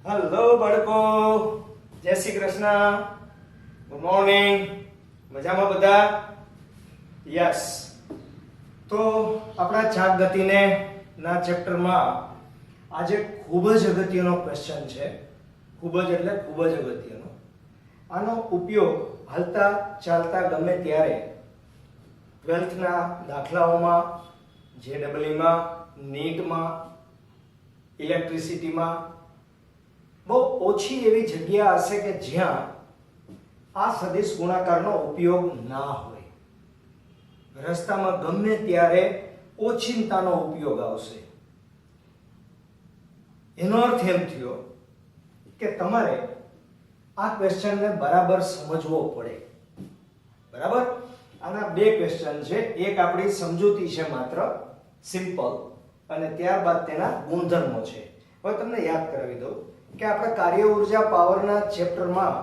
Hello બાળકો, જય Shri Krishna. Good morning. મજામાં બધા? યસ. તો આપણા ચાક ગતિને ના ચેપ્ટરમાં આજે ખૂબ જ અગત્યનો ક્વેશ્ચન છે. ખૂબ જ એટલે ખૂબ જ અગત્યનો. આનો ઉપયોગ હાલતા ચાલતા ગમે ત્યારે 12th ના દાખલાઓમાં, જેડબલઈમાં, નીટમાં, ઇલેક્ટ્રિસિટીમાં બહુ ઓછી એવી જગ્યા હશે કે જ્યાં આ સદિશ ગુણાકારનો ઉપયોગ ના હોય. રસ્તામાં ગમે ત્યારે ઓચિંતાનો ઉપયોગ આવશે. એનો અર્થ એમ થયો કે તમારે આ ક્વેશ્ચનને બરાબર સમજવો પડે. બરાબર? આના બે ક્વેશ્ચન છે. એક આપણી સમજૂતી છે માત્ર સિમ્પલ, અને ત્યારબાદ તેના ગુણધર્મો છે. હવે તમને યાદ કરાવી દઉં કે આપણે કાર્ય ઉર્જા પાવરના ચેપ્ટરમાં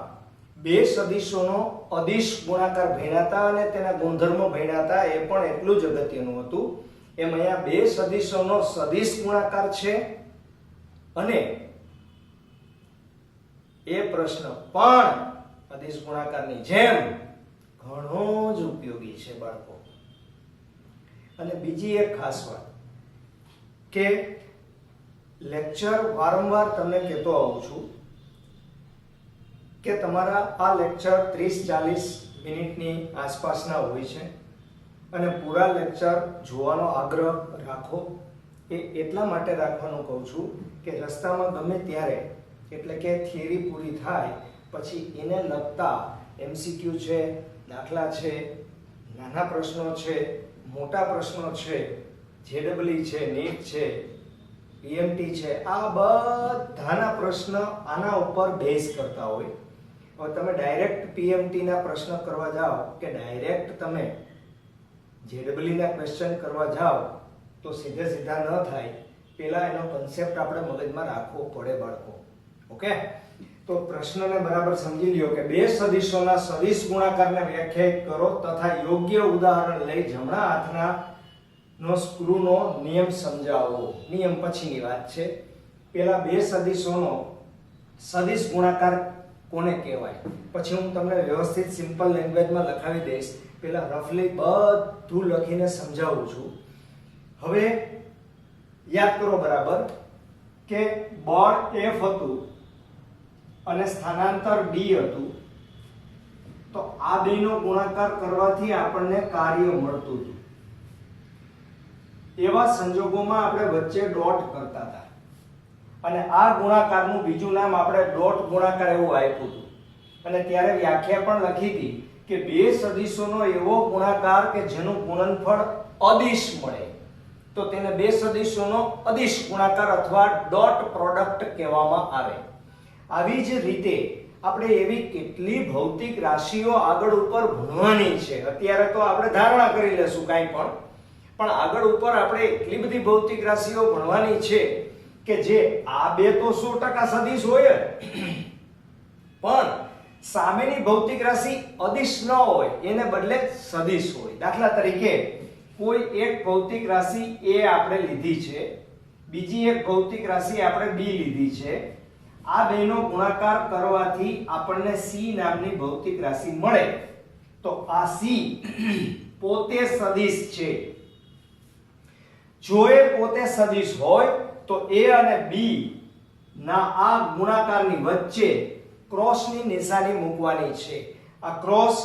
બે સદિશોનો અદિશ ગુણાકાર ભણ્યા હતા અને તેના ગુણધર્મો ભણ્યા હતા. એ પણ એટલું જ અગત્યનું હતું. એમ અહીંયા બે સદિશોનો સદિશ ગુણાકાર છે અને એ પ્રશ્ન પણ અદિશ ગુણાકારની જેમ ઘણો જ ઉપયોગી છે બાળકો. અને બીજી એક ખાસ વાત કે લેક્ચર વારંવાર તમને કહેતો આવું છું કે તમારા આ લેક્ચર 30-40 મિનિટની આસપાસના હોય છે અને પૂરા લેક્ચર જોવાનો આગ્રહ રાખો. એ એટલા માટે રાખવાનું કહું છું કે રસ્તામાં ગમે ત્યારે, એટલે કે થિયરી પૂરી થાય પછી એને લગતા MCQ છે, દાખલા છે, નાના પ્રશ્નો છે, મોટા પ્રશ્નો છે, જેડબલઈ છે, નીટ છે, PMT છે, આ બધાના પ્રશ્ન આના ઉપર બેઝ કરતા હોય. હવે તમે ડાયરેક્ટ PMT ના પ્રશ્ન કરવા જાઓ કે ડાયરેક્ટ તમે જેડબલઈ ના ક્વેશ્ચન કરવા જાઓ તો સીધે સીધા ન થાય. પહેલા એનો કન્સેપ્ટ આપણે મગજમાં રાખવો પડે બાળકો. ઓકે? તો પ્રશ્નને બરાબર સમજી લ્યો કે બે સદિશોના સદિશ ગુણાકારને વ્યાખ્યાયિત કરો તથા યોગ્ય ઉદાહરણ લઈ જમણા હાથના નો સ્ક્રૂનો નિયમ સમજાવો. નિયમ પછીની વાત છે. પેલા બે સદિશોનો સદિશ ગુણાકાર કોને કહેવાય પછી હું તમને વ્યવસ્થિત સિમ્પલ લેંગ્વેજમાં લખાવી દઈશ. પેલા રફલી બધું લખીને સમજાવું છું. હવે યાદ કરો બરાબર કે બળ F હતું અને સ્થાનાંતર d હતું. તો આ બેનો ગુણાકાર કરવાથી આપણને કાર્ય મળતું હતું. એવા સંજોગોમાં આપણે વચ્ચે ડોટ કરતા હતા અને આ ગુણાકારનું બીજું નામ આપણે ડોટ ગુણાકાર એવું આપ્યું હતું. અને ત્યારે વ્યાખ્યા પણ લખી હતી કે બે સદિશોનો એવો ગુણાકાર કે જેનું ગુણનફળ અદિશ મળે તો તેને બે સદિશોનો અદિશ ગુણાકાર અથવા ડોટ પ્રોડક્ટ કહેવામાં આવે. આવી જ રીતે આપણે એવી કેટલી ભૌતિક રાશિઓ આગળ ઉપર ભણવાની છે. અત્યારે તો આપણે ધારણા કરી લેશું કાંઈ પણ આગળ ઉપર આપણે એટલી બધી ભૌતિક રાશિઓ ભણવાની છે કે જે આ બે તો 100% સદિશ હોય પણ સામેની ભૌતિક રાશિ અદિશ ન હોય, એને બદલે સદિશ હોય. દાખલા તરીકે કોઈ એક ભૌતિક રાશિ A આપણે લીધી છે, બીજી એક ભૌતિક રાશિ આપણે B લીધી છે. આ બેનો ગુણાકાર કરવાથી આપણને C નામની ભૌતિક રાશિ મળે. તો આ C પોતે સદિશ છે. જો એ પોતે સદિશ હોય તો A અને B ના આ ગુણાકારની વચ્ચે ક્રોસની નિશાની મૂકવાની છે. આ ક્રોસ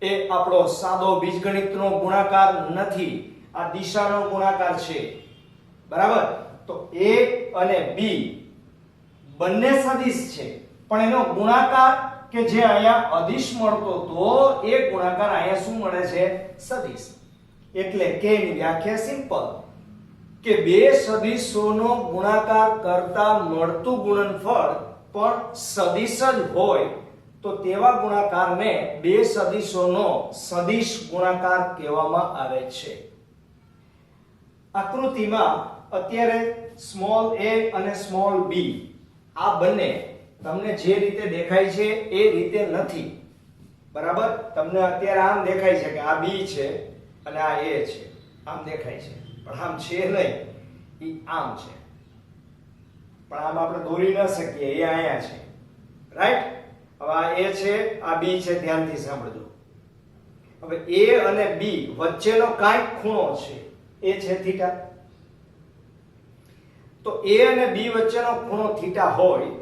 એ આપણો સાદો બીજગણિતનો ગુણાકાર નથી, આ દિશાનો ગુણાકાર છે. બરાબર? તો A અને B બંને સદિશ છે પણ એનો ગુણાકાર કે જે અહીંયા અદિશ મળતો તો એ ગુણાકાર અહીંયા શું મળે છે? સદિશ. એટલે કે ની વ્યાખ્યા સિમ્પલ કે બે સદિશોનો ગુણાકાર કરતા મળતું ગુણનફળ પણ સદિશ જ હોય તો તેવા ગુણાકારને બે સદિશોનો સદિશ ગુણાકાર કહેવામાં આવે છે. આકૃતિમાં અત્યારે સ્મોલ a અને સ્મોલ b આ બંને તમને જે રીતે દેખાય છે એ રીતે નથી. બરાબર? તમને અત્યારે આમ દેખાય છે કે આ b છે અને આ a છે, આમ દેખાય છે પણ આમ છે નહીં, ઈ આમ છે. પણ આમ આપણે દોરી ન શકીએ, એ અહીંયા છે, રાઈટ? હવે આ એ છે, આ બી છે, ધ્યાનથી સાંભળજો. હવે એ અને બી વચ્ચેનો કાંઈક ખૂણો છે, એ છે થીટા. તો એ અને બી વચ્ચેનો ખૂણો થીટા હોય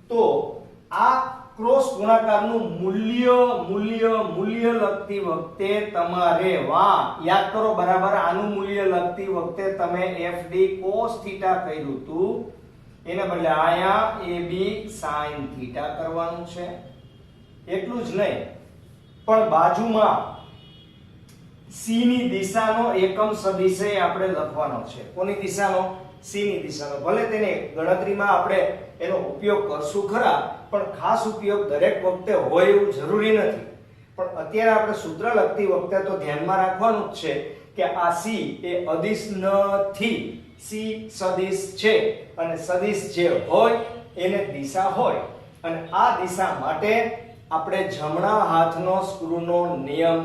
તો આ ક્રોસ ગુણાકારનું મૂલ્ય લખતી વખતે તમારે યાદ કરો બરાબર, આનું મૂલ્ય લખતી વખતે તમે FD cos થીટા કર્યું હતું, એને બદલે અહીંયા AB sin થીટા કરવાનું છે. એટલું જ નહીં, પણ બાજુમાં C ની દિશાનો એકમ સદિશ આપણે લખવાનો છે. કોની દિશાનો? C ની દિશાનો. ભલે તેને ગણતરીમાં આપણે એનો ઉપયોગ કરશું ખરા, પણ ખાસ ઉપયોગ દરેક વખતે હોય એવું જરૂરી નથી. પણ અત્યારે આપણે સૂત્ર લખતી વખતે તો ધ્યાનમાં રાખવાનું જ છે કે આ C એ અદિશ નથી, C સદિશ છે, અને સદિશ જે હોય એને દિશા હોય, અને આ દિશા માટે આપણે જમણા હાથનો સ્ક્રૂનો નિયમ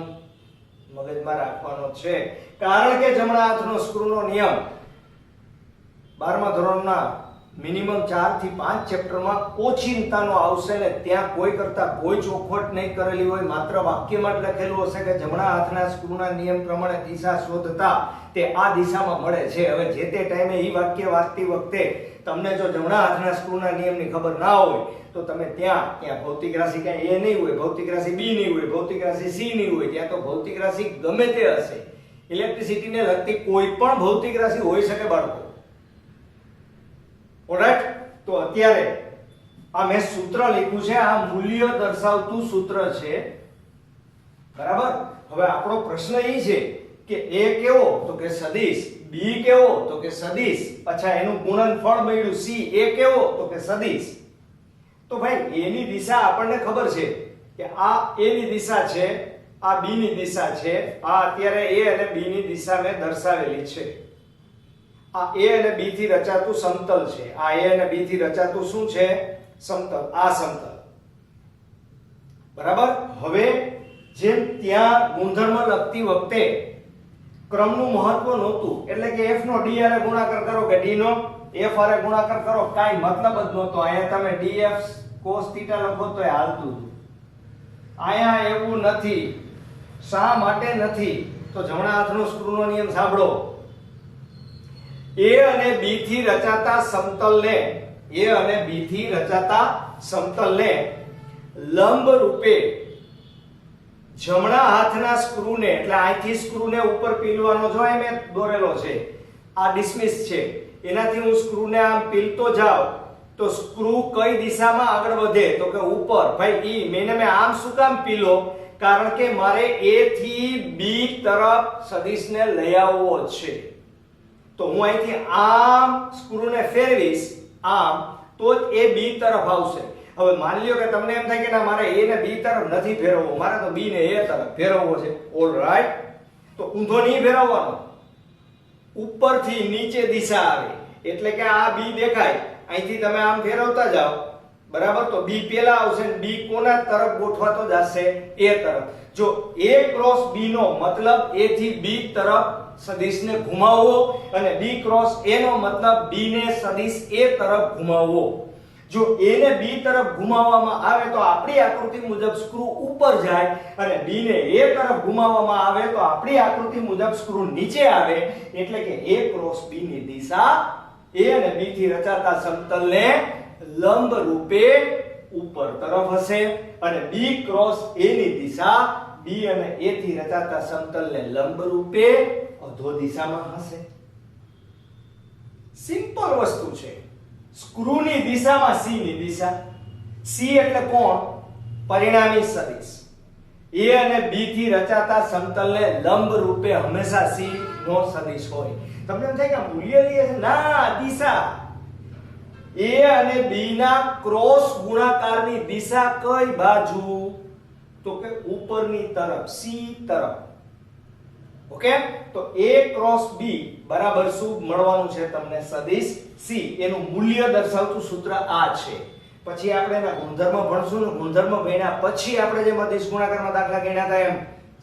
મગજમાં રાખવાનો છે. કારણ કે જમણા હાથનો સ્ક્રૂનો નિયમ 12મા ધોરણના મિનિમમ 4 થી 5 ચેપ્ટરમાં ઓચિંતાનો આવશે ને ત્યાં કોઈ કરતા કોઈ ચોખવટ નહીં કરેલી હોય, માત્ર વાક્યમાં જ લખેલું હશે કે જમણા હાથના સ્ક્રૂના નિયમ પ્રમાણે દિશા શોધતા તે આ દિશામાં મળે છે. હવે જે તે ટાઈમે એ વાક્ય વાંચતી વખતે તમને જો જમણા હાથના સ્ક્રૂના નિયમની ખબર ના હોય તો તમે ત્યાં ભૌતિક રાશિ ક્યાં એ નહીં હોય, ભૌતિક રાશિ બી નહીં હોય, ભૌતિક રાશિ સી નહીં હોય, ત્યાં તો ભૌતિક રાશિ ગમે તે હશે. ઇલેક્ટ્રિસિટીને લગતી કોઈ પણ ભૌતિક રાશિ હોઈ શકે બાળકો. ઓલરાઈટ, તો અત્યારે આ મેં સૂત્ર લખ્યું છે, આ મૂલ્ય દર્શાવતું સૂત્ર છે, બરાબર? હવે આપણો પ્રશ્ન એ છે કે એ કેવો? તો કે સદિશ. બી કેવો? તો કે સદિશ. અચ્છા, એનું ગુણનફળ મળ્યું સી, એ કેવો? તો કે સદિશ. તો ભાઈ એ ની દિશા આપણને ખબર છે કે આ એ ની દિશા છે, આ બી ની દિશા છે. આ અત્યારે એ અને બી ની દિશા મેં દર્શાવેલી છે. આ A અને B થી રચાતું સમતલ છે. આ A અને B થી રચાતું શું છે? સમતલ. આ સમતલ, બરાબર? હવે જેમ ત્યાં ગુણધર્મ લખતી વખતે ક્રમનું મહત્વ નહોતું, એટલે કે F નો D હારે ગુણાકાર કરો કે D નો F હારે ગુણાકાર કરો, કાઈ મતલબ જ નહોતો. અહીંયા તમે df cos થીટા લખો તોય હાલતું. અહીંયા એવું નથી. શા માટે નથી? તો જમણા હાથનો સ્ક્રૂનો નિયમ સાંભળો. A અને B થી રચાતા સમતલને લંબ રૂપે જમણા હાથના સ્ક્રૂને, એટલે અહીંથી સ્ક્રૂને ઉપર પીલવાનો, જો અહીં મેં દોરેલો છે, આ ડિસમિસ છે, એનાથી હું સ્ક્રૂને આમ પીલતો જાઉં તો સ્ક્રૂ કઈ દિશામાં આગળ વધે? તો કે ઉપર. ભાઈ મેં આમ શું કામ પીલો? કારણ કે મારે A થી B તરફ સદિશને લઈ આવવો છે. તો હું અહીંથી આમ સ્ક્રૂને ફેરવીશ આમ, તો જ એ B તરફ આવશે. હવે માની લ્યો કે તમને એમ થાય કે ના, મારે A ને B તરફ નથી ફેરવવો, મારે તો B ને A તરફ ફેરવવો છે. ઓલરાઈટ, તો ઊંધો નહીં ફેરવવાનો, ઉપરથી નીચે દિશા આવે, એટલે કે આ B દેખાય, અહીંથી તમે આમ ફેરવતા જાઓ, બરાબર? તો B પેલા આવશે ને B કોના તરફ ગોઠવાતો જશે? A તરફ. જો A ક્રોસ B નો મતલબ A થી B તરફ સદિશને ઘુમાવવો, અને B ક્રોસ A નો મતલબ B ને સદિશ A તરફ ઘુમાવવો. જો A ને B તરફ ઘુમાવવામાં આવે તો આપણી આકૃતિ મુજબ સ્ક્રૂ ઉપર જાય, અને B ને A તરફ ઘુમાવવામાં આવે તો આપણી આકૃતિ મુજબ સ્ક્રૂ નીચે આવે. એટલે કે A ક્રોસ B ની દિશા A અને B થી રચાતા સમતલને લંબ રૂપે ઉપર તરફ હશે, અને B ક્રોસ A ની દિશા B અને A થી રચાતા સમતલને લંબ રૂપે અધો દિશામાં હશે. સિમ્પલ વસ્તુ છે. સ્ક્રૂની દિશામાં C ની દિશા. C એટલે કોણ? પરિણામી સદિશ. A અને B થી રચાતા સમતલને લંબ રૂપે હંમેશા C નો સદિશ હોય. તમને એમ થાય કે મૂલ્ય લઈએ છે? ના, દિશા. A અને B ના ક્રોસ ગુણાકારની દિશા કઈ બાજુ? તો કે ઉપરની તરફ, C તરફ. ઓકે, તો A ક્રોસ B બરાબર શું મળવાનું છે તમને? સદિશ C. એનું મૂલ્ય દર્શાવતું સૂત્ર આ છે. પછી આપણે એના ગુણધર્મ ભણશું ને ગુણધર્મ ભણ્યા પછી આપણે જે અદિશ ગુણાકારમાં દાખલા ગણ્યા હતા એમ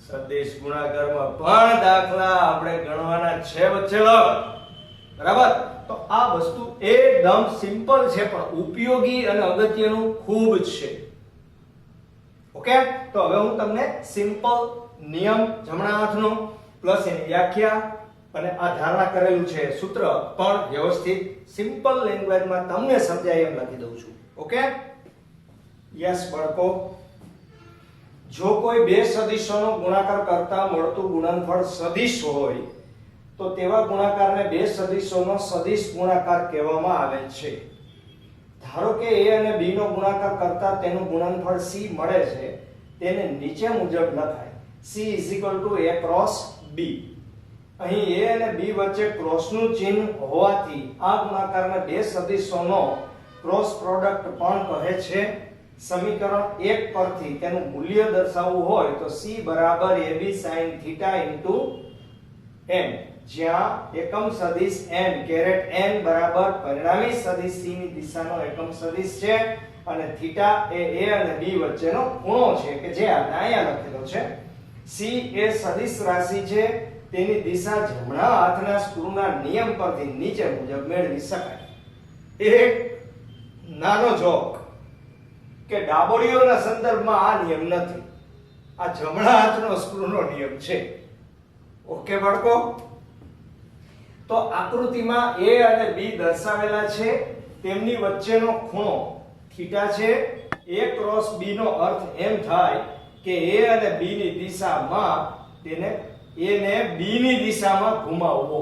સદિશ ગુણાકારમાં પણ દાખલા આપણે ગણવાના છે બચ્ચેલો, બરાબર? તો આ વસ્તુ એકદમ સિમ્પલ છે પણ ઉપયોગી અને અગત્યનું ખૂબ જ છે. ઓકે, તો હવે હું તમને સિમ્પલ નિયમ જમણા હાથનો પ્લસ એની વ્યાખ્યા અને આ ધારણા કરેલું છે સૂત્ર પણ વ્યવસ્થિત સિમ્પલ લેંગ્વેજમાં તમને સમજાય એમ લખી દઉં છું. ઓકે, યસ બાળકો, જો કોઈ બે સદિશોનો ગુણાકાર કરતા મળતું ગુણનફળ સદિશ હોય તો તેવા ગુણાકારને બે સદિશોનો સદિશ ગુણાકાર કહેવામાં આવે છે. ધારો કે a અને b નો ગુણાકાર કરતા તેનું ગુણનફળ c મળે છે, તેને નીચે મુજબ લખાય: c a ક્રોસ b. અહીં a અને b વચ્ચે ક્રોસનું ચિહ્ન હોવાથી આ ગુણાકારને બે સદિશોનો ક્રોસ પ્રોડક્ટ પણ કહે છે. સમીકરણ 1 પરથી તેનું મૂલ્ય દર્શાવવું હોય તો c બરાબર ab sin θ m, જ્યાં એકમ સદિશ m કેરેટ n બરાબર પરિણામી સદિશ c ની દિશાનો એકમ સદિશ છે અને થીટા એ a અને b વચ્ચેનો ખૂણો છે કે જે આપણે અહીંયા લખેલો છે. c એ સદિશ રાશિ છે, તેની દિશા જમણા હાથના સ્ક્રૂના નિયમ પરથી નીચે મુજબ મેળવી શકાય. એક નાનો જોક કે ડાબોડીઓના સંદર્ભમાં આ નિયમ નથી, આ જમણા હાથનો સ્ક્રૂનો નિયમ છે. ઓકે બાળકો, તો આકૃતિમાં a અને b દર્શાવેલા છે, તેમની વચ્ચેનો ખૂણો થીટા છે. a ક્રોસ b નો અર્થ એમ થાય કે a અને b ની દિશામાં તેને a ને b ની દિશામાં ઘુમાવવો.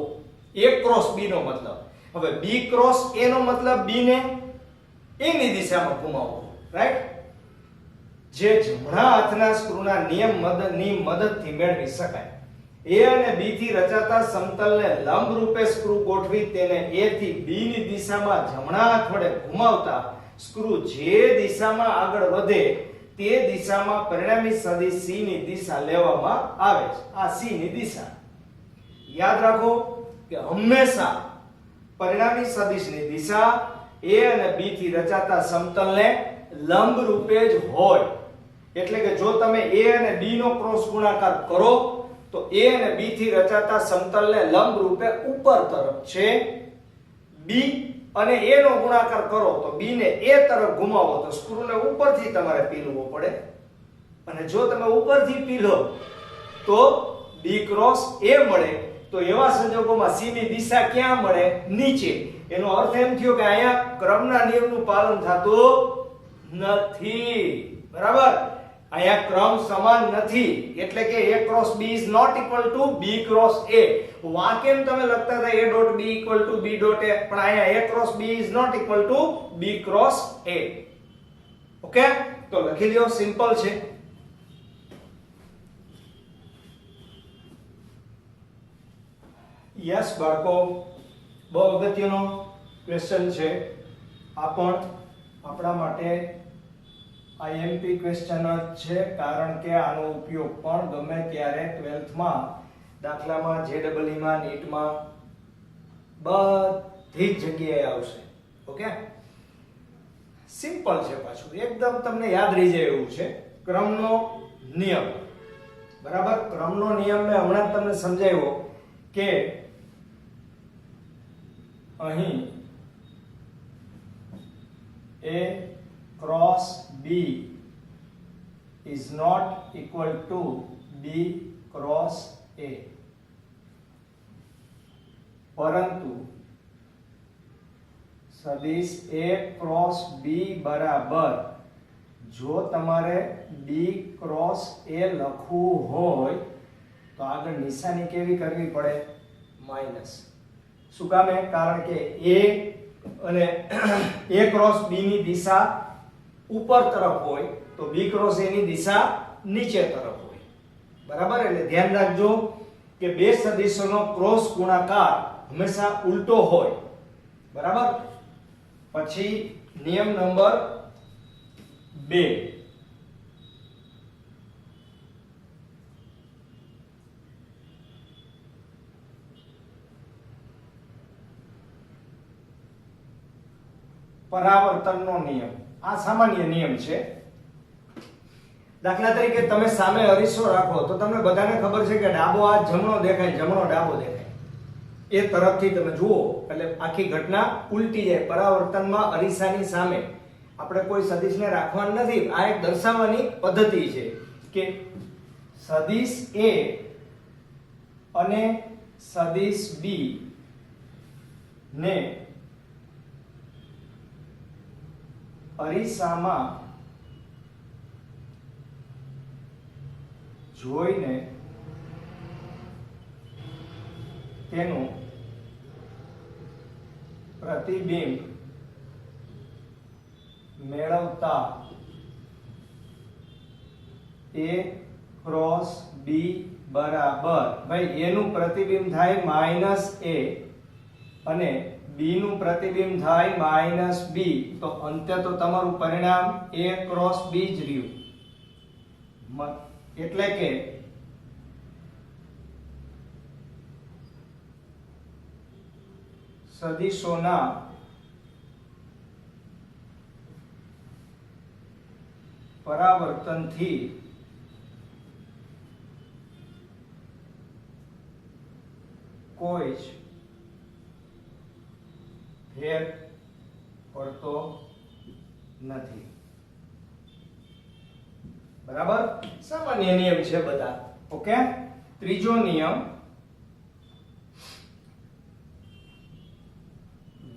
a ક્રોસ b નો મતલબ, હવે b ક્રોસ a નો મતલબ b ને a ની દિશામાં ઘુમાવવો, રાઈટ? જે જમણા હાથના સ્ક્રૂના નિયમની મદદથી મેળવી શકાય. a અને b થી રચાતા સમતલને લંબ રૂપે સ્ક્રૂ ગોઠવી તેને a થી b ની દિશામાં જમણા હાથ વડે ઘુમાવતા સ્ક્રૂ જે દિશામાં આગળ વધે તે દિશામાં પરિણામી સદિશ c ની દિશા લેવામાં આવે છે. આ c ની દિશા યાદ રાખો કે હંમેશા પરિણામી સદિશની દિશા a અને b થી રચાતા સમતલને લંબ રૂપે જ હોય. એટલે કે જો તમે a અને b નો ક્રોસ ગુણાકાર કરો તો a અને b થી રચાતા સમતલને લંબ રૂપે ઉપર તરફ છે. b અને a નો ગુણાકાર કરો તો b ને a તરફ ઘુમાવો તો સ્ક્રૂને ઉપરથી તમારે પીલવો પડે, અને જો તમે ઉપરથી પીલો તો b ક્રોસ a મળે. તો એવા સંજોગોમાં c ની દિશા ક્યાં મળે? નીચે. એનો અર્થ એમ થયો કે અહીંયા ક્રમના નિયમનું પાલન થતું નથી. બરાબર? અહીંયા ક્રમ સમાન નથી, એટલે કે a cross b is not equal to b cross a. વાક્યમ તમે લખતા હતા a dot b equal to b dot a, પણ અહીંયા a cross b is not equal to b cross a. Okay, તો લખી લ્યો, સિમ્પલ છે. યસ બાળકો, બહુ અગત્યનો ક્વેશ્ચન છે આ, પણ આપણા માટે IMP ક્વેશ્ચન જ છે, કારણ કે આનો ઉપયોગ પણ ગમે ત્યારે 12th માં દાખલામાં, JEE માં, NEET માં બધી જ જગ્યાએ આવશે. ઓકે, સિમ્પલ છે, પાછું એકદમ તમને યાદ રહી જાય એવું છે. ક્રમનો નિયમ, બરાબર? ક્રમનો નિયમ મેં હમણાં જ તમને સમજાવ્યો કે અહીં a cross b is not equal to b cross a, પરંતુ સદિશ a cross b બરાબર, જો તમારે b cross a લખવું હોય તો આગળ નિશાની કેવી કરવી પડે? માઈનસ. શું કામ? કારણ કે a અને a ક્રોસ b ની દિશા ઉપર તરફ હોય તો b ક્રોસ a ની દિશા નીચે તરફ હોય. બરાબર? એટલે ધ્યાન રાખજો કે બે સદિશોનો ક્રોસ ગુણાકાર હંમેશા ઉલટો હોય. બરાબર? પછી નિયમ નંબર 2, પરાવર્તનનો નિયમ. આ સામાન્ય નિયમ છે. દાખલા તરીકે તમે સામે અરીસો રાખો તો તમને બધાને ખબર છે કે ડાબો હાથ જમણો દેખાય, જમણો ડાબો દેખાય. એ તરફથી તમે જુઓ એટલે આખી ઘટના ઉલટી જાય. પરાવર્તનમાં અરીસાની સામે આપણે કોઈ સદિશને રાખવાનું નથી. આ એક દર્શાવવાની પદ્ધતિ છે કે સદિશ A અને સદિશ B ને અરીસામાં જોઈને તેનું પ્રતિબિંબ મેળવતા A ક્રોસ B બરાબર, ભાઈ A નું પ્રતિબિંબ થાય -A અને B નું પ્રતિબિંબ થાય -B, તો અંતે તો તમારું પરિણામ A ક્રોસ B જ રહ્યું. એટલે કે સદિશોના પરાવર્તનથી કોઈ જ ફેર પડતો નથી. બરાબર, સામાન્ય નિયમ છે બધા. ઓકે, ત્રીજો નિયમ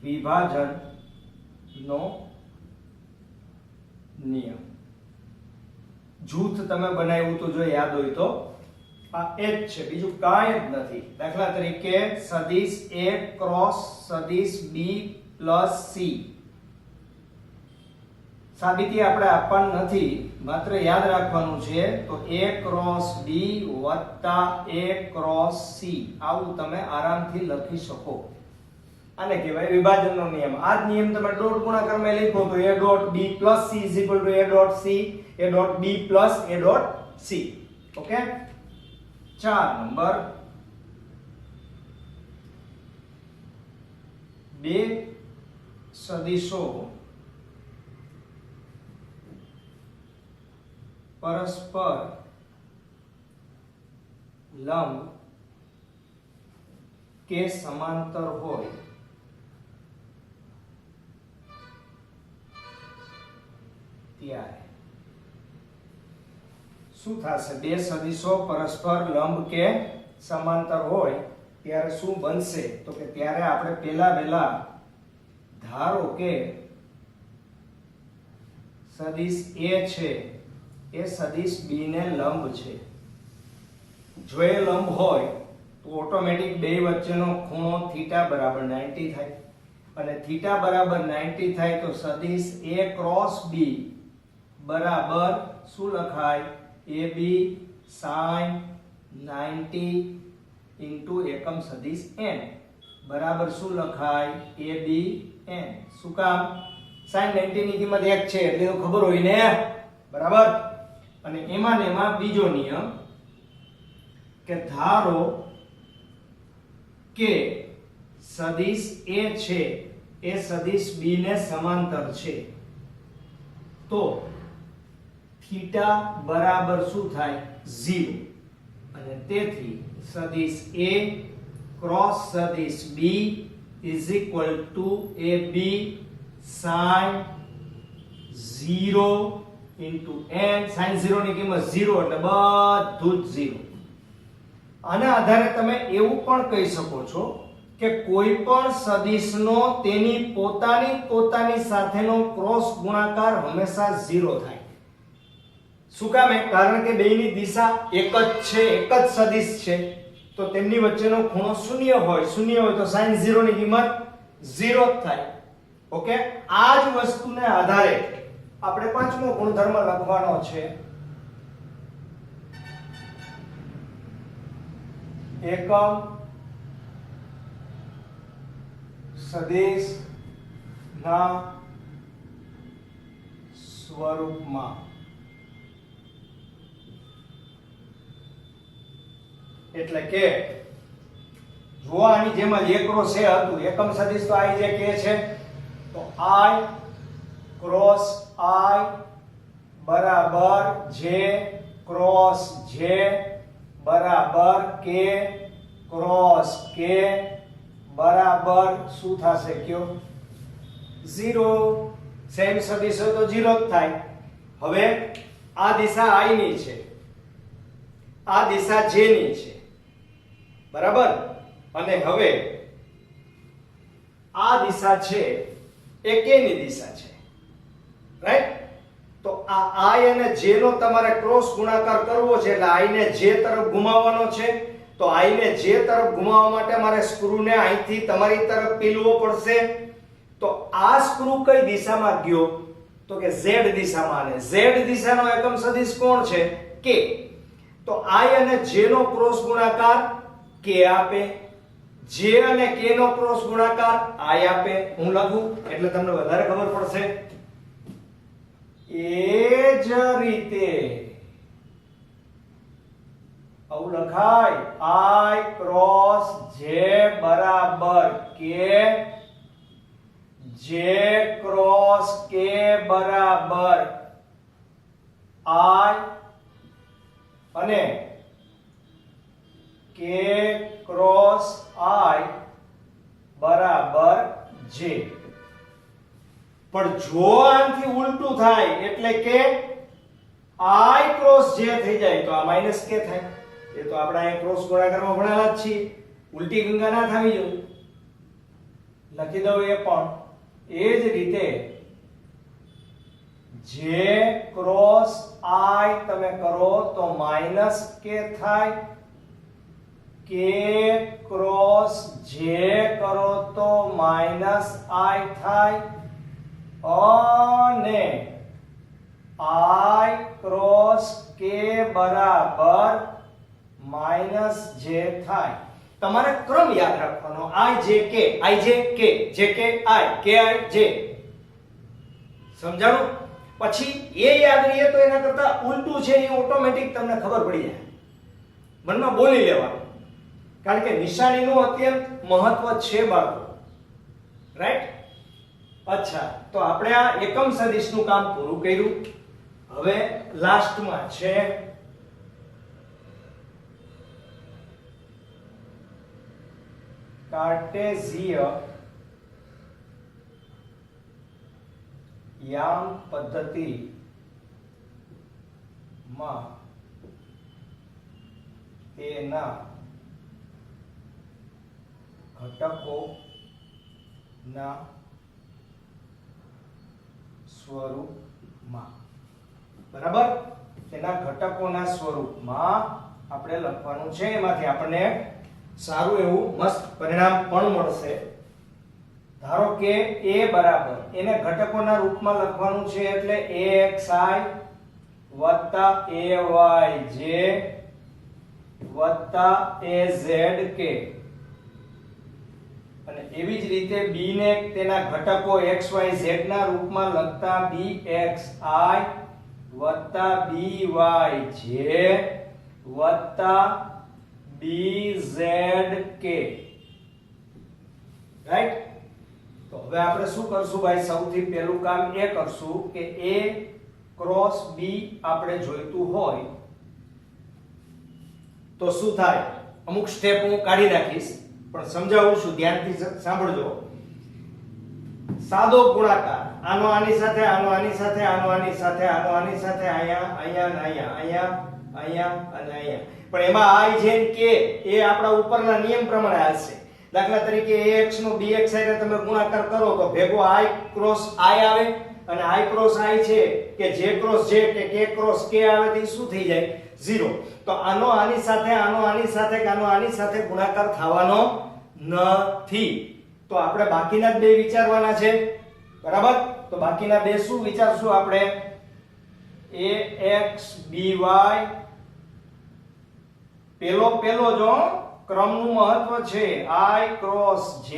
વિભાજન નો નિયમ. જૂથ તમે બનાવ્યું તો જો યાદ હોય તો આ એ જ છે, બીજું કાંઈ જ નથી. દાખલા તરીકે સદિશ A ક્રોસ સદિશ B પ્લસ C. સાબિતી આપણે આપવાની નથી, માત્ર યાદ રાખવાનું છે. તો A ક્રોસ B વત્તા A ક્રોસ C, આવું તમે આરામથી લખી શકો. આને કહેવાય વિભાજનનો નિયમ. આ જ નિયમ તમે ડોટ ગુણાકારમાં લખો તો A dot B plus C is equal to A dot C, A dot B plus A dot C. Okay, 4 number, બે સદિશો પરસ્પર લંબ કે સમાંતર હોય ત્યારે શું થશે? બે સદિશો પરસ્પર લંબ કે સમાંતર હોય ત્યારે શું બનશે? તો કે ત્યારે આપણે પહેલા ધારો કે સદિશ A છે એ સદિશ B ને લંબ છે. જો એ લંબ હોય તો ઓટોમેટિક બે વચ્ચેનો ખૂણો થીટા બરાબર 90 થાય, અને થીટા બરાબર 90 થાય તો સદિશ A ક્રોસ B બરાબર શું લખાય? AB sin 90 ઇન્ટુ એકમ સદિશ n બરાબર શું લખાય? AB n. શું કામ? sin 90 ની કિંમત 1 છે એટલે તો ખબર હોય ને, બરાબર. અને એમાં ને એમાં બીજો નિયમ કે ધારો કે સદિશ A છે એ સદિશ B ને સમાંતર છે, તો થીટા બરાબર શું થાય? 0. અને તેથી સદિશ A ક્રોસ સદિશ B is equal to AB sin 0 into n. sin 0 ની કિંમત 0 એટલે બધું જ 0. આના આધારે તમે એવું પણ કહી શકો છો કે કોઈ પણ સદિશનો તેની પોતાની સાથેનો ક્રોસ ગુણાકાર હંમેશા 0 થાય. શું કામ? કારણ કે બેયની દિશા એક જ છે, એક જ સદિશ છે, તો તેમની વચ્ચેનો ખૂણો શૂન્ય હોય તો sin 0 ની કિંમત 0 જ થાય. ઓકે, આ જ વસ્તુને આધારે આપણે પાંચમો ગુણધર્મ લખવાનો છે. એકમ સદિશ ના સ્વરૂપમાં. એટલે કે જો આની જેમ જ a ક્રોસ a હતું, એકમ સદિશ તો i જે k છે, તો i ક્રોસ i બરાબર j ક્રોસ j બરાબર k ક્રોસ k બરાબર શું થશે કયો 0 સેમ સદિશો તો 0 જ થાય હવે આ દિશા I ની છે આ દિશા J ની છે બરાબર અને હવે આ દિશા છે એ K ની દિશા છે રાઈટ તો આ I અને J નો તમારે ક્રોસ ગુણાકાર કરવો છે એટલે I ને J તરફ ઘુમાવવાનો છે તો I ને J તરફ ઘુમાવવા માટે મારે સ્ક્રૂ ને અહીંથી તમારી તરફ પીલવો પડશે તો આ સ્ક્રૂ કઈ દિશામાં ગયો તો કે Z દિશામાં અને Z દિશાનો એકમ સદિશ કોણ છે K તો I અને J નો ક્રોસ ગુણાકાર K આપે J અને K નો ક્રોસ ગુણાકાર I આપે હું લખું એટલે તમને વધારે ખબર પડશે એ જ રીતે આવું લખાય I ક્રોસ J બરાબર K J ક્રોસ K બરાબર I અને K ક્રોસ I બરાબર J પણ જો આનાથી ઉલટું થાય એટલે કે I ક્રોસ J થઈ જાય તો આ માઈનસ K થાય એ તો આપણે અહીં ક્રોસ ગુણાકારમાં ભણેલા જ છીએ ઉલટી ગંગા ના થવી જોઈએ લખી દઉં એ પણ એ જ રીતે J ક્રોસ I તમે કરો તો માઈનસ K થાય K ક્રોસ J કરો તો માઈનસ I થાય અને I ક્રોસ K બરાબર માઈનસ J થાય તમારે ક્રમ યાદ રાખવાનો I J K J K I K I J સમજાણું પછી એ યાદ રહીએ તો એના કરતા ઉલટું છે એ ઓટોમેટિક તમને ખબર પડી જાય મનમાં બોલી લેવાનું કારણ કે નિશાનીનું અત્યંત મહત્વ છે બાળકો રાઈટ અચ્છા તો આપણે આ એકમ સદિશનું કામ પૂરું કર્યું હવે લાસ્ટમાં છે કાર્ટેઝીય યામ પદ્ધતિ માં તેના ઘટકોના સ્વરૂપમાં બરાબર તેના ઘટકોના સ્વરૂપમાં આપણે લખવાનું છે એમાંથી આપણને સારું એવું મસ્ત પરિણામ પણ મળશે ધારો કે a બરાબર એને ઘટકોના રૂપમાં લખવાનું છે એટલે axi ayj azk અને એવી જ રીતે b ને તેના ઘટકો xyz ના રૂપમાં લખતા bxi byj bzk રાઈટ તો હવે આપણે શું કરશું ભાઈ સૌથી પહેલું કામ એ કરશું કે a ક્રોસ b આપણે જોઈતું હોય તો શું થાય અમુક સ્ટેપ હું કાઢી નાખીશ પણ સમજાવું છું ધ્યાનથી સાંભળજો સાદો ગુણાકાર આનો આની સાથે આનો આની સાથે આનો આની સાથે આનો આની સાથે અહીંયા અહીંયા અહીંયા અહીંયા અને અહીંયા પણ એમાં I જેમ k એ આપણા ઉપરના નિયમ પ્રમાણે આવશે દાખલા તરીકે ax નો bx સાથે તમે ગુણાકાર કરો તો ભેગો I ક્રોસ I આવે અને I ક્રોસ I છે કે j ક્રોસ j કે k ક્રોસ k આવે તો શું થઈ જાય 0 તો આનો આની સાથે આનો આની સાથે કે આનો આની સાથે ગુણાકાર થવાનો નથી તો આપણે બાકીના જ બે વિચારવાના છે બરાબર તો બાકીના બે શું વિચારશું આપણે ax by પેલો જો ક્રમનું મહત્વ છે I ક્રોસ j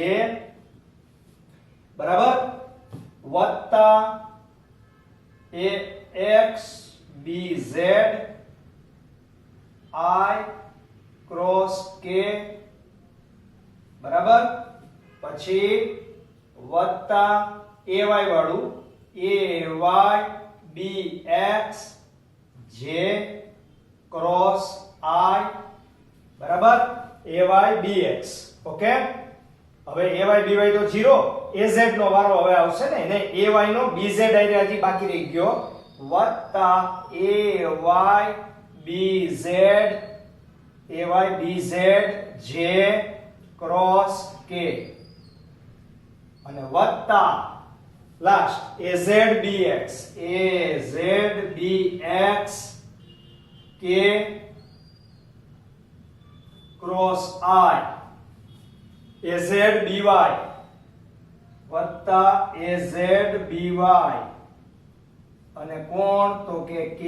બરાબર વત્તા ax bz I cross k બરાબર પછી વત્તા ay વાળું ay bx j cross I બરાબર ay bx ઓકે હવે ay dy તો 0, az નો વારો હવે આવશે ને, એને ay નો bz આઈ હજી બાકી રહી ગયો વત્તા ay bz j cross k અને વત્તા last az bx k cross I az by વત્તા az by અને કોણ તો કે k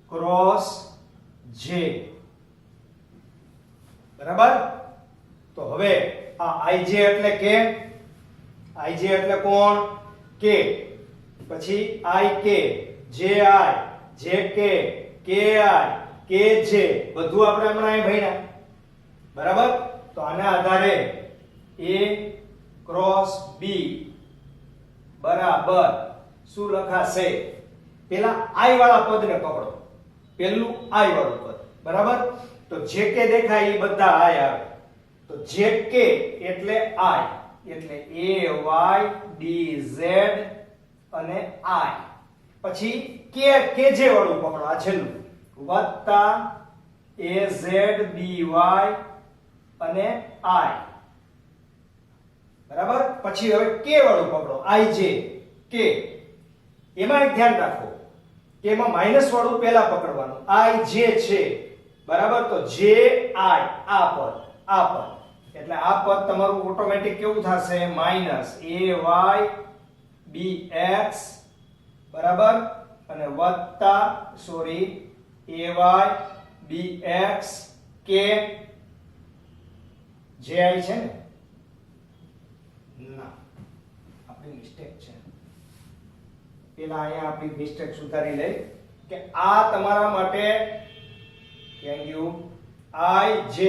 ક્રોસ j બરાબર. તો હવે આ ij એટલે કે ij એટલે કોણ k, પછી ik ji jk ki kj બધું આપણે હમણાં અહીં ભણ્યા બરાબર. તો આના આધારે a ક્રોસ b બરાબર શું લખાશે? પેલા i વાળા પદને પકડો, પેલું i વાળું પદ બરાબર. તો jk દેખાય એ બધા i આવે, તો jk એટલે i એટલે ay dz અને i, પછી kj વાળું પકડો આ છેલ્લું વત્તા az by અને i બરાબર. પછી હવે k વાળું પકડો ij k, એમાં એક ધ્યાન રાખો કે એમાં માઈનસ વાળું પહેલા પકડવાનું ij છે બરાબર. તો ji આ પદ એટલે આ પદ તમારું ઓટોમેટિક કેવું થશે માઈનસ ay bx બરાબર અને વત્તા ay bx k ji છે ને, ના આપણી મિસ્ટેક છે. પેલા અહીંયા આપણી મિસ્ટેક સુધારી લઈ કે આ તમારા માટે can you I j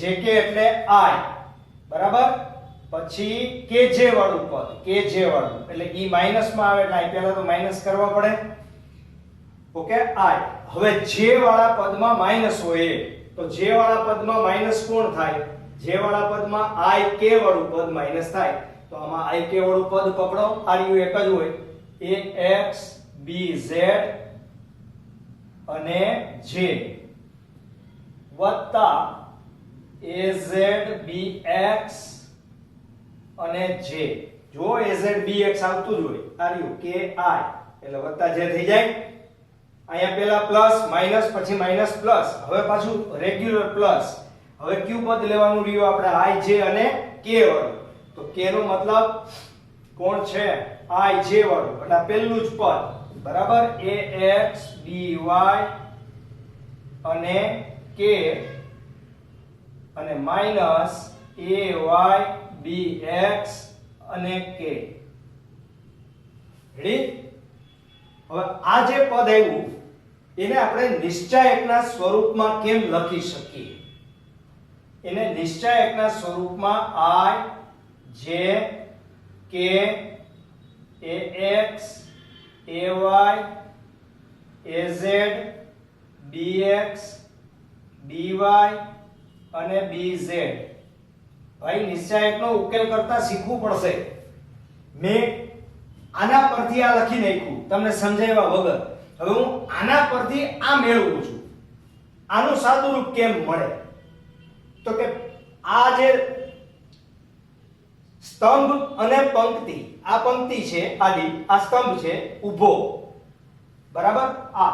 jk એટલે I બરાબર. પછી kj વાળું પદ kj વાળું એટલે ઈ માઈનસ માં આવે એટલે અહીં પહેલા તો માઈનસ કરવા પડે. ઓકે I હવે j વાળા પદમાં માઈનસ હોય તો j વાળા પદમાં માઈનસ કોણ થાય? j વાળા પદમાં ik વાળું પદ માઈનસ થાય. તો આમાં ik વાળું પદ પકડો, આર્યુ એક જ હોય ax bz અને j વત્તા az bx અને j. જો az bx આવતું જ હોય આર્યુ ki એટલે વત્તા j થઈ જાય. અહીંયા પહેલા પ્લસ માઈનસ પછી માઈનસ પ્લસ, હવે પાછું રેગ્યુલર પ્લસ. હવે ક્યુ પદ લેવાનું રહ્યું આપણે ij અને k વાળું. તો k નો મતલબ કોણ છે? ij વાળું એટલે પહેલું જ પદ બરાબર ax by અને k અને માઈનસ ay bx અને k. રેડી? હવે આ જે પદ આવ્યું એને આપણે નિશ્ચાયકના સ્વરૂપમાં કેમ લખી શકીએ? એને નિશ્ચાયકના સ્વરૂપમાં I j k ax ay az bx by અને bz. ભાઈ નિશ્ચાયકનો ઉકેલ કરતા શીખવું પડશે. મેં આના પરથી આ લખી નાખ્યું તમને સમજાવ્યા વગર. હવે હું આના પરથી આ મેળવું છું. આનું સાદુરૂપ કેમ મળે? તો કે આ જે સ્તંભ અને પંક્તિ, આ પંક્તિ છે આડી, આ સ્તંભ છે ઊભો બરાબર. આ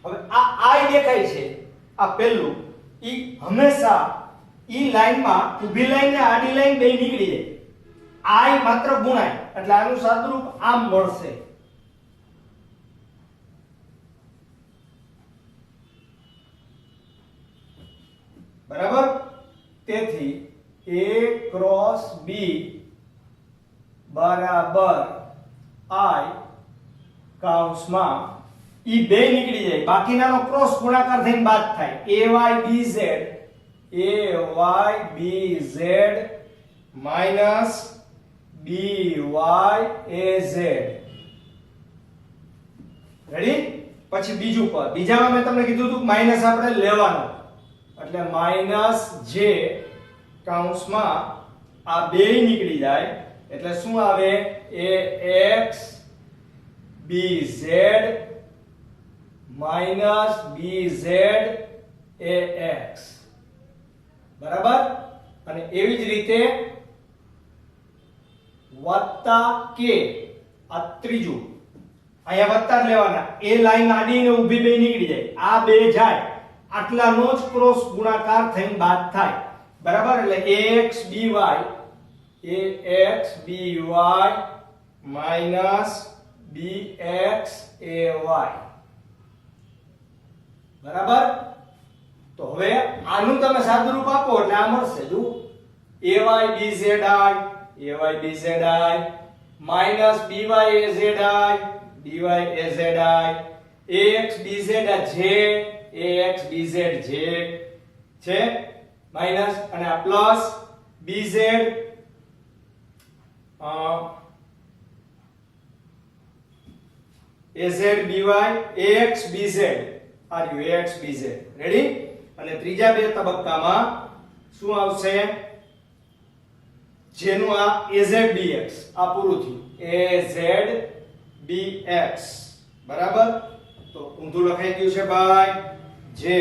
હવે આ I દેખાય છે, આ પહેલું ઈ હંમેશા ઈ લાઈનમાં ઊભી લાઈન ને આડી લાઈન બે નીકળી જાય. I માત્ર ગુણાય એટલે આનું સાદુરૂપ આમ મળશે. બરાબર. તેથી a ક્રોસ b બરાબર I કૌંસમાં ઈ બે નીકળી જાય, બાકીનાનો ક્રોસ ગુણાકાર થઈને બાદ થાય. ay bz minus by az. Ready? પછી બીજું પદ, બીજામાં મેં તમને કીધું હતું માઈનસ આપણે લેવાનો એટલે માઈનસ જે કૌંસમાં આ બે નીકળી જાય એટલે શું આવે ax bz minus bz ax બરાબર અને એવી જ રીતે વત્તા k આ ત્રીજું અહીંયા વત્તા જ લેવાના એ લાઈન આડી ને ઊભી બે નીકળી જાય આ બે જાય આટલાનો જ ક્રોસ ગુણાકાર થઈને બાદ થાય બરાબર એટલે ax by minus bx ay બરાબર તો હવે આનું તમે સાદું રૂપ આપો એટલે આ મળશે જો ay bzi minus by azi ax bz છે માઈનસ અને આ plus bz az by ax bz are you ax bz ready અને ત્રીજા બે તબક્કામાં શું આવશે જેનું આ az bx આ પૂરું થયું az bx બરાબર તો ઊંધું લખાઈ ગયું છે ભાઈ જે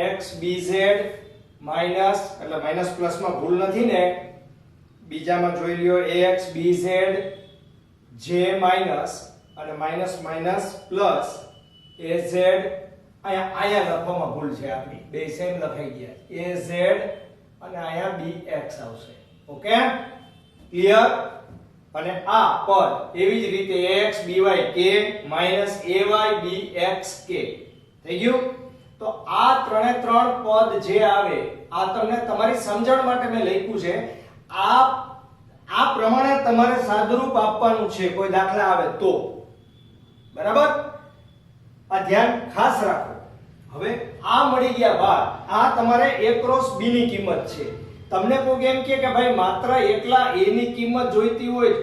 ax bz માઈનસ એટલે માઈનસ પ્લસ માં ભૂલ નથી ને બીજામાં જોઈ લ્યો ax bz j માઈનસ અને માઈનસ માઈનસ પ્લસ az અહીંયા લખવામાં ભૂલ છે આપણી બે સેમ લખાઈ ગયા az અને અહીંયા bx આવશે ઓકે ક્લિયર અને આ પદ એવી જ રીતે ax by k minus ay bx k થઈ ગયું તો આ ત્રણે ત્રણ પદ જે આવે આ તમને તમારી સમજણ માટે મેં લખ્યું છે આ પ્રમાણે તમારે સાદુરૂપ આપવાનું છે કોઈ દાખલા આવે તો બરાબર આ ધ્યાન ખાસ રાખો હવે આ મળી ગયા બાદ આ તમારે a ક્રોસ b ની કિંમત છે તમને કોઈ એમ કે ભાઈ માત્ર એકલા a ની કિંમત જોઈતી હોય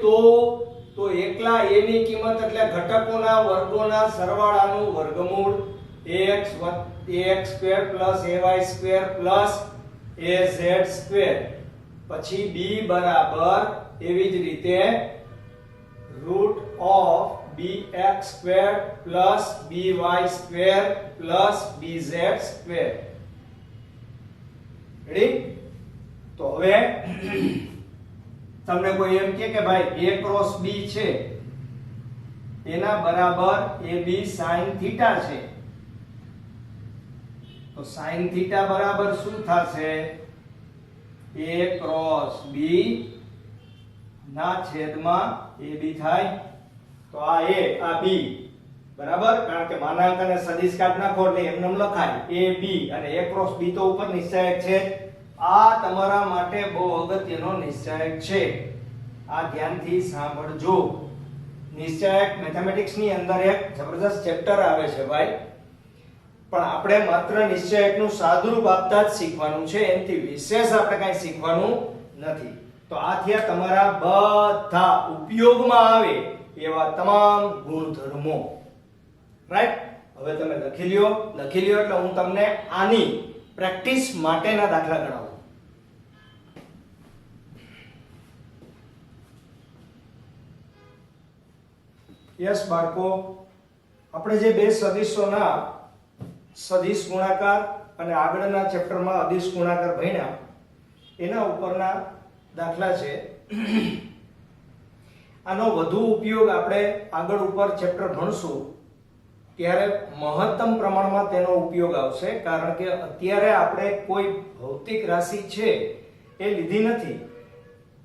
તો એકલા a ની કિંમત એટલે ઘટકોના વર્ગોના સરવાળાનું વર્ગમૂળ ax square plus ay square plus az square પછી b બરાબર એવી જ રીતે root of bx square plus by square plus bz square ready તો હવે તમને કોઈ એમ કે ભાઈ a ક્રોસ b છે એના બરાબર ab sin θ છે તો sin θ બરાબર શું થશે a ક્રોસ b ના છેદમાં ab થાય તો આ a આ b બરાબર કારણ કે માનાંક અને સદિશ કાઢ નાખો એટલે એમનેમ લખાય ab અને a ક્રોસ b તો ઉપર નિશ્ચયક છે આ તમારા માટે બહુ અગત્યનો નિશ્ચયક છે આ ધ્યાનથી સાંભળજો નિશ્ચયક મેથેમેટિક્સ ની અંદર એક જબરદસ્ત ચેપ્ટર આવે છે ભાઈ પણ આપણે માત્ર નિશ્ચયકનું સાદુરૂપ આપતા જ શીખવાનું છે એનાથી વિશેષ આપણે કંઈ શીખવાનું નથી તો આ થયા તમારા બધા ઉપયોગમાં આવે એવા તમામ ગુણધર્મો રાઈટ હવે તમે લખી લ્યો એટલે હું તમને આની પ્રેક્ટિસ માટેના દાખલા ગણાવું યસ બાળકો આપણે જે બે સદિશોના સદિશ ગુણાકાર અને આગળના ચેપ્ટરમાં અદિશ ગુણાકાર ભણ્યા એના ઉપરના દાખલા છે આનો વધુ ઉપયોગ આપણે આગળ ઉપર ચેપ્ટર ભણશું ત્યારે મહત્તમ પ્રમાણમાં તેનો ઉપયોગ આવશે કારણ કે અત્યારે આપણે કોઈ ભૌતિક રાશિ છે એ લીધી નથી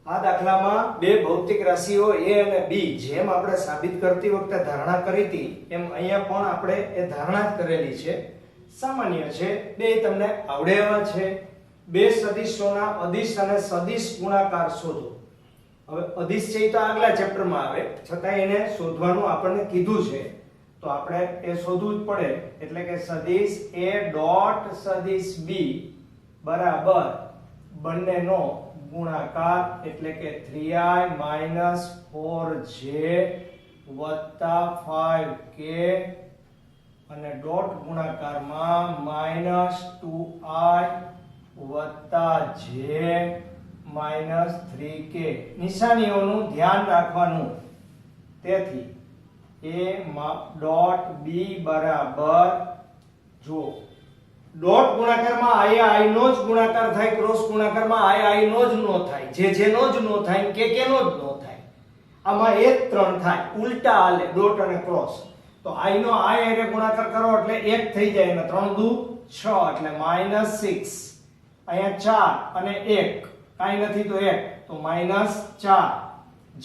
આ દાખલામાં બે ભૌતિક રાશિઓ a અને b જેમ આપણે સાબિત કરતી વખતે ધારણા કરી હતી એમ અહીંયા પણ આપણે એ ધારણા જ કરેલી છે સામાન્ય છે બે તમને આવડે એવા છે બે સદિશોના અદિશ અને સદિશ ગુણાકાર શોધો હવે અદિશ છે એ તો આગલા ચેપ્ટરમાં આવે છતાં એને શોધવાનું આપણને કીધું છે તો આપણે એ શોધવું જ પડે એટલે કે સદિશ a ડોટ સદિશ b બરાબર બંનેનો ગુણાકાર એટલે કે 3i 4j 5k અને ડોટ ગુણાકારમાં -2i વત્તા j -3k નિશાનીઓનું ધ્યાન રાખવાનું. તેથી a ડોટ b બરાબર જો ડોટ ગુણાકારમાં i નો જ ગુણાકાર થાય, ક્રોસ ગુણાકારમાં i નો જ નો થાય, જે નો જ નો થાય, કે નો જ નો થાય. આમાં એ જ ત્રણ થાય, ઉલટા હાલે ડોટ અને ક્રોસ. તો i નો i હારે ગુણાકાર કરો એટલે 1 થઈ જાય અને 3 દુ 6 એટલે -6. અહીંયા 4 અને 1 કાઈ નથી તો 1 તો -4.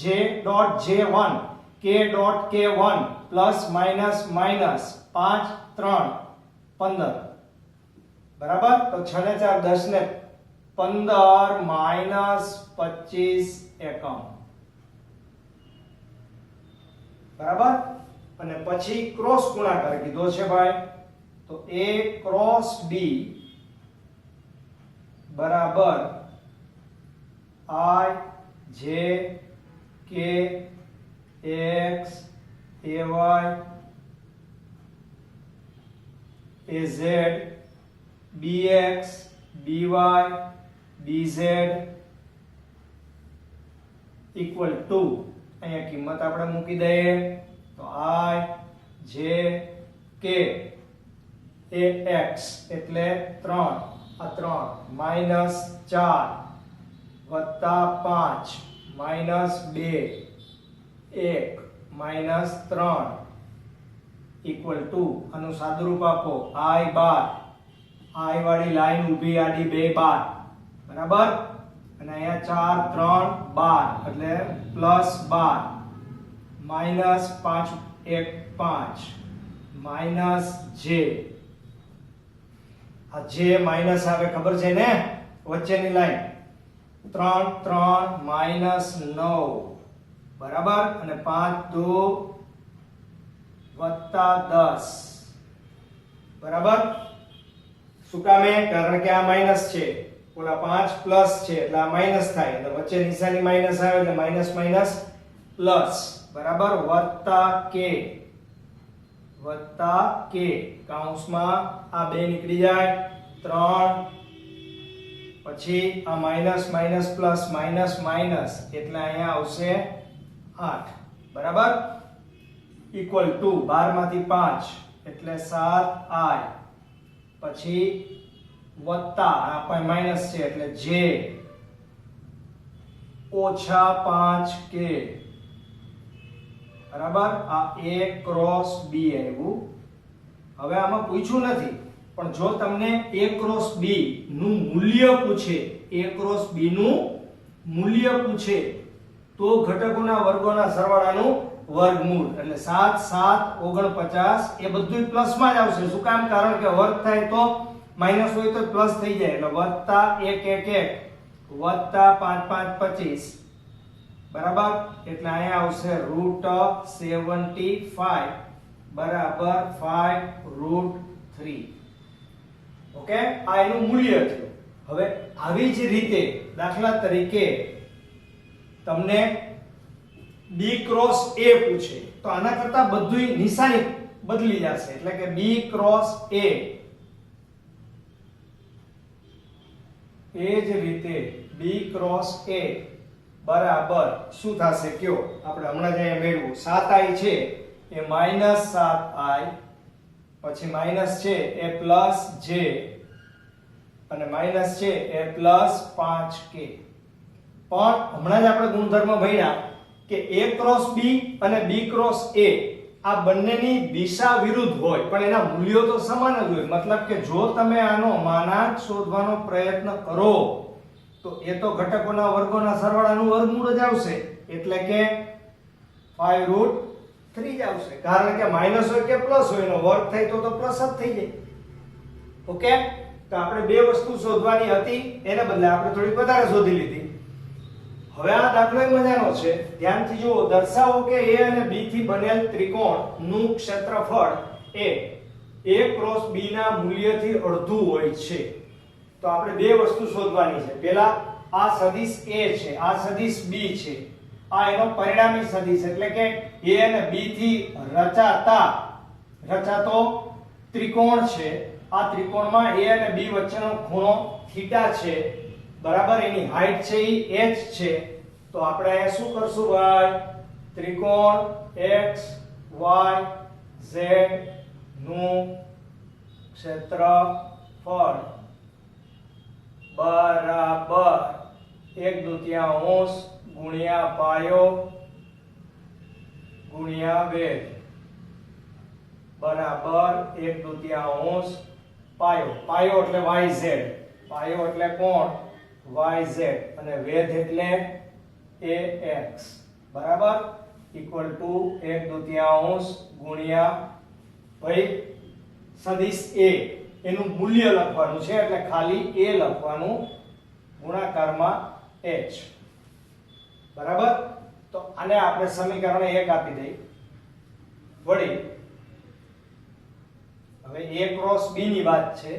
j dot j1 k dot k1 plus minus minus 5 3 15 બરાબર. તો 6 ને 4 10 ને 15 -25 એકમ બરાબર. અને પછી ક્રોસ ગુણાકાર કીધો છે ભાઈ, તો a ક્રોસ b બરાબર i j k x ay az bx by bz equal to અહીંયા કિંમત આપણે મૂકી દઈએ તો i j k ax એટલે 3 આ 3 -4 વત્તા 5 -2 1 -3 ઇક્વલ ટુ આનું સાદુરૂપ આપો i બાર, i વાળી લાઈન ઊભી આડી બે બાર બરાબર. અને અહીંયા 4 3 12 એટલે +12 -5 1 5 j આ j માઈનસ આવે ખબર છે ને વચ્ચેની લાઈન 3 3 -9 બરાબર. અને 5 2 વત્તા 10 બરાબર. શું કામે? કારણ કે આ માઈનસ છે, ઓલા 5 પ્લસ છે એટલે આ માઈનસ થાય, એટલે વચ્ચે નિશાની માઈનસ આવે એટલે માઈનસ માઈનસ પ્લસ બરાબર. વત્તા k કૌંસમાં આ બે નીકળી જાય 3 પછી આ minus minus plus minus minus એટલે અહીંયા આવશે 8 બરાબર. ઇક્વલ ટુ 12 માંથી 5 એટલે 7i પછી વત્તા આ માઈનસ છે એટલે j ઓછા 5k બરાબર. આ a ક્રોસ b આવ્યું. હવે આમાં પૂછ્યું નથી, પણ જો તમને a ક્રોસ b નું મૂલ્ય પૂછે, a ક્રોસ b નું મૂલ્ય પૂછે તો ઘટકોના વર્ગોના સરવાળાનું વર્ગમૂળ એટલે 7 7 49 એ બધું પ્લસમાં જ આવશે. શું કામ? કારણ કે વર્ગ થાય તો માઈનસ હોય તો પ્લસ થઈ જાય એટલે વત્તા 1 1 1 વત્તા 5 5 25 બરાબર. એટલે અહીંયા આવશે √75 બરાબર 5√3. ઓકે, આ એનું મૂલ્ય થયું. હવે આવી જ રીતે દાખલા તરીકે તમને b ક્રોસ a પૂછે તો આના કરતા બધુંય નિશાની બદલી જશે. એટલે કે b ક્રોસ a એ જ રીતે b ક્રોસ a બરાબર શું થશે કયો? આપણે હમણાં જ અહીંયા મેળવ્યું 7i છે એ -7i પછી માઈનસ છે એ પ્લસ j અને માઈનસ છે એ +5k. પણ હમણાં જ આપણે ગુણધર્મ ભણ્યા કે a ક્રોસ b અને b ક્રોસ a આ બંનેની દિશા વિરુદ્ધ હોય પણ એના મૂલ્યો તો સમાન જ હોય. મતલબ કે જો તમે આનો માનાંક શોધવાનો પ્રયત્ન કરો તો એ તો ઘટકોના વર્ગોના સરવાળાનું વર્ગમૂળ જ આવશે. એટલે કે 5√3 જ આવશે. કારણ કે માઈનસ હોય કે પ્લસ હોય એનો વર્ગ થાય તો પ્લસ જ થઈ જાય. ઓકે, તો આપણે બે વસ્તુ શોધવાની હતી એને બદલે આપણે થોડી વધારે શોધી લીધી. હવે આ દાખલો મજાનો છે, ધ્યાનથી જુઓ. દર્શાવો કે a અને b થી બનેલ ત્રિકોણનું ક્ષેત્રફળ એ a ક્રોસ b ના મૂલ્યથી અડધું હોય છે. તો આપણે બે વસ્તુ શોધવાની છે. પહેલા આ સદિશ a છે, આ સદિશ b છે, આ એનો પરિણામી સદિશ એટલે કે a અને b થી રચાતો ત્રિકોણ છે, આ ત્રિકોણમાં a અને b વચ્ચેનો ખૂણો થીટા છે, બરાબર. એની હાઈટ છે એ h છે. તો આપણે અહીંયા શું કરશું ભાઈ? ત્રિકોણ x y z નું ક્ષેત્રફળ બરાબર 1/2 ગુણ્યા પાયો ગુણ્યા વેધ બરાબર 1/2 પાયો. પાયો એટલે yz, પાયો એટલે કોણ? yz, અને વેધ એટલે ax બરાબર ઇક્વલ ટુ 1/2 ગુણ્યા ભાઈ સદિશ a, એનું મૂલ્ય લખવાનું છે એટલે ખાલી a લખવાનું, ગુણાકારમાં h બરાબર. તો આને આપણે સમીકરણ 1 આપી દઈએ. વળી હવે a ક્રોસ b ની વાત છે,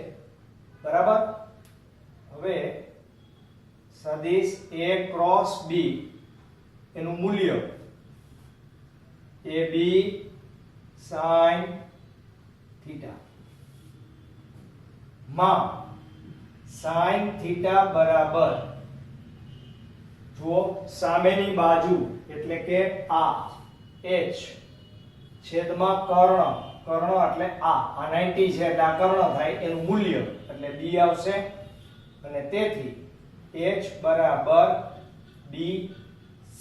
બરાબર. હવે સદિશ a ક્રોસ b એનું મૂલ્ય ab sin થીટા માં sin થીટા બરાબર, જો સામેની બાજુ એટલે કે આ h છેદમાં કર્ણ, કર્ણ એટલે આ 90 છે એટલે આ કર્ણ થાય, એનું મૂલ્ય એટલે b આવશે, અને તેથી h બરાબર b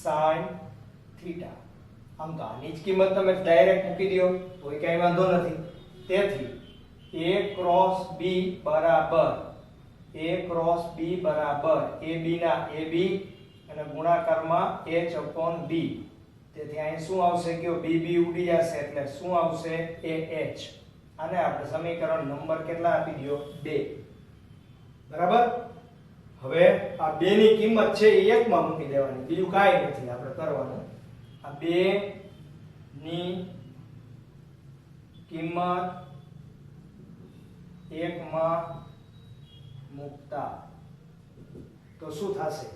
sin થીટા. આમ તો આની જ કિંમત તમે ડાયરેક્ટ મૂકી દો તોય કઈ વાંધો નથી. તેથી a ક્રોસ b બરાબર ab ના ab અને ગુણાકારમાં h/b. તેથી અહીં શું આવશે? કે b ઉડી જશે એટલે શું આવશે? ah. આને આપણે સમીકરણ નંબર કેટલા આપી દયો? 2 બરાબર. હવે આ 2 ની કિંમત છે એ 1 માં મૂકી દેવાની, બીજું કાંઈ નથી આપણે કરવાનું. આ 2 ની કિંમત 1 માં મૂકતા તો શું થશે?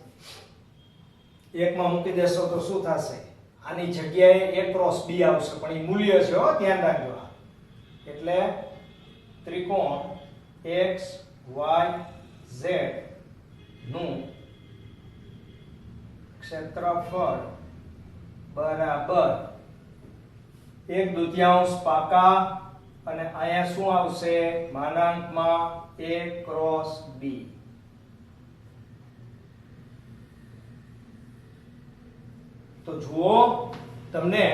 1 માં મૂકી દેશો તો શું થશે? આની જગ્યાએ a ક્રોસ b આવશે, પણ એ મૂલ્ય છે, હો ધ્યાન રાખજો. એટલે ત્રિકોણ x y z નું ક્ષેત્રફળ બરાબર 1/2 પાકા, અને અહીંયા શું આવશે? માનાંકમાં a ક્રોસ b. તો જુઓ, તમને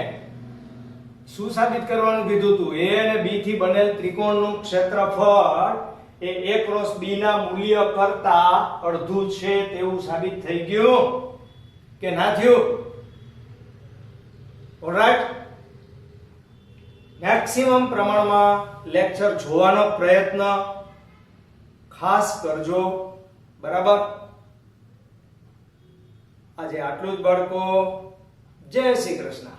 શું સાબિત કરવાનું કીધું હતું? a અને b થી બનેલ ત્રિકોણનું ક્ષેત્રફળ એ a ક્રોસ b ના મૂલ્ય કરતા અડધું છે તેવું સાબિત થઈ ગયું કે ના થયું? ઓલરાઈટ. મેક્સિમમ પ્રમાણમાં લેક્ચર જોવાનો પ્રયત્ન ખાસ કરજો, બરાબર. આજે આટલું જ બાળકો. જય શ્રી કૃષ્ણ.